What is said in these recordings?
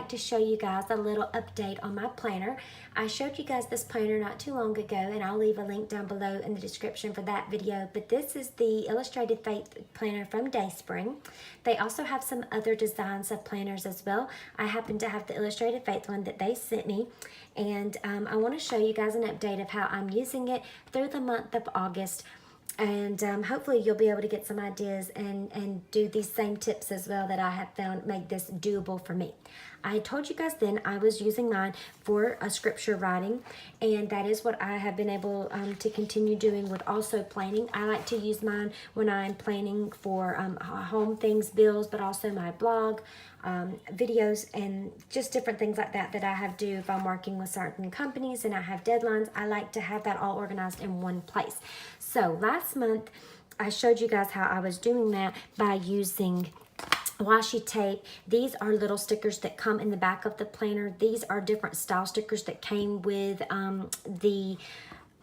like to show you guys a little update on my planner. I showed you guys this planner not too long ago, and I'll leave a link down below in the description for that video. But this is the Illustrated Faith planner from Dayspring. They also have some other designs of planners as well. I happen to have the Illustrated Faith one that they sent me, and I want to show you guys an update of how I'm using it through the month of August. And hopefully you'll be able to get some ideas and do these same tips as well that I have found make this doable for me. I told you guys then I was using mine for a scripture writing, and that is what I have been able to continue doing with also planning. I like to use mine when I'm planning for home things, bills, but also my blog, videos, and just different things like that that I have do if I'm working with certain companies and I have deadlines. I like to have that all organized in one place. So last month I showed you guys how I was doing that by using washi tape. These are little stickers that come in the back of the planner. These are different style stickers that came with the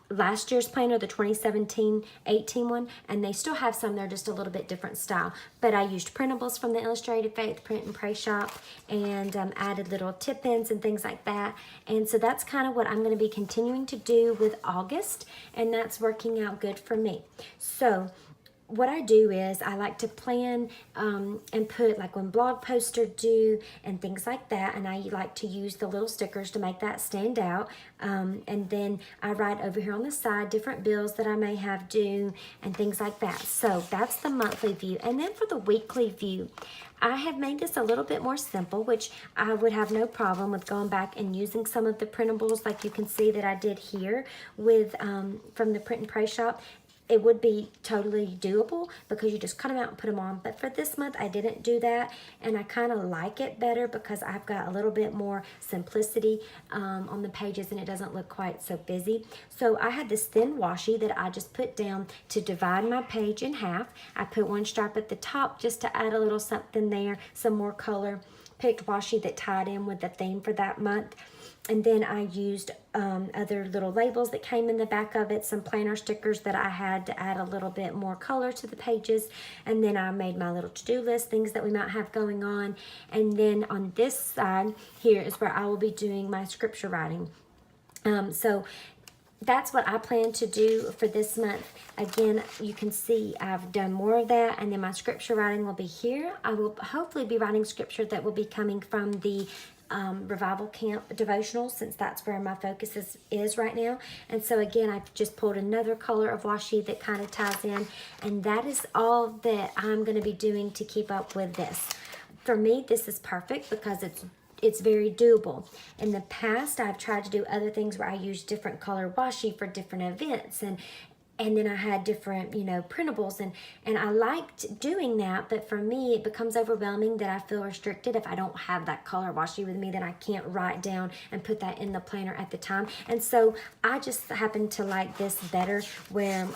last year's planner, the 2017-18 one, and they still have some. They're just a little bit different style. But I used printables from the Illustrated Faith Print and Pray shop, and added little tip ins and things like that. And so that's kind of what I'm going to be continuing to do with August, and that's working out good for me. So what I do is I like to plan and put like when blog posts are due and things like that, and I like to use the little stickers to make that stand out. And then I write over here on the side different bills that I may have due and things like that. So that's the monthly view. And then for the weekly view, I have made this a little bit more simple, which I would have no problem with going back and using some of the printables like you can see that I did here with from the Print and Pray shop. It would be totally doable because you just cut them out and put them on. But for this month, I didn't do that, and I kind of like it better because I've got a little bit more simplicity on the pages, and it doesn't look quite so busy. So I had this thin washi that I just put down to divide my page in half. I put one stripe at the top just to add a little something there, some more color. Picked washi that tied in with the theme for that month. And then I used other little labels that came in the back of it, some planner stickers that I had to add a little bit more color to the pages. And then I made my little to-do list, things that we might have going on. And then on this side here is where I will be doing my scripture writing. So that's what I plan to do for this month. Again, you can see I've done more of that, and then my scripture writing will be here. I will hopefully be writing scripture that will be coming from the Revival Camp devotional, since that's where my focus is right now. And so again, I've just pulled another color of washi that kind of ties in, and that is all that I'm going to be doing to keep up with this. For me, this is perfect because it's very doable. In the past, I've tried to do other things where I use different color washi for different events, and then I had different, printables, and I liked doing that, but for me, it becomes overwhelming that I feel restricted if I don't have that color washi with me, that I can't write down and put that in the planner at the time. And so I just happen to like this better, where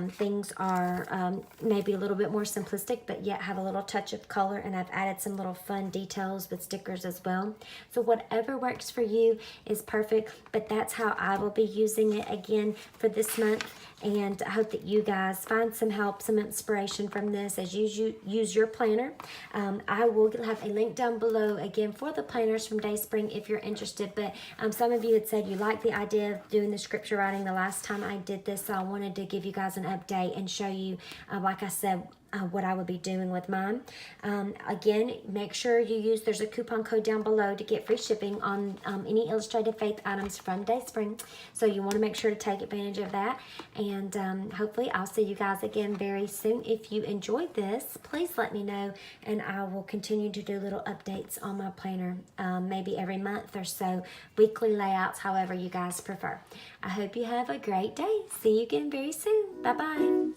things are maybe a little bit more simplistic, but yet have a little touch of color, and I've added some little fun details with stickers as well. So whatever works for you is perfect, but that's how I will be using it again for this month. And I hope that you guys find some help, some inspiration from this as you use your planner. I will have a link down below again for the planners from Dayspring if you're interested. But some of you had said you liked the idea of doing the scripture writing the last time I did this, so I wanted to give you guys an update and show you, like I said, what I would be doing with mine. Again, make sure you use, there's a coupon code down below to get free shipping on any Illustrated Faith items from Dayspring. So you want to make sure to take advantage of that. And hopefully I'll see you guys again very soon. If you enjoyed this, please let me know, and I will continue to do little updates on my planner, maybe every month or so, weekly layouts, however you guys prefer. I hope you have a great day. See you again very soon. Bye-bye.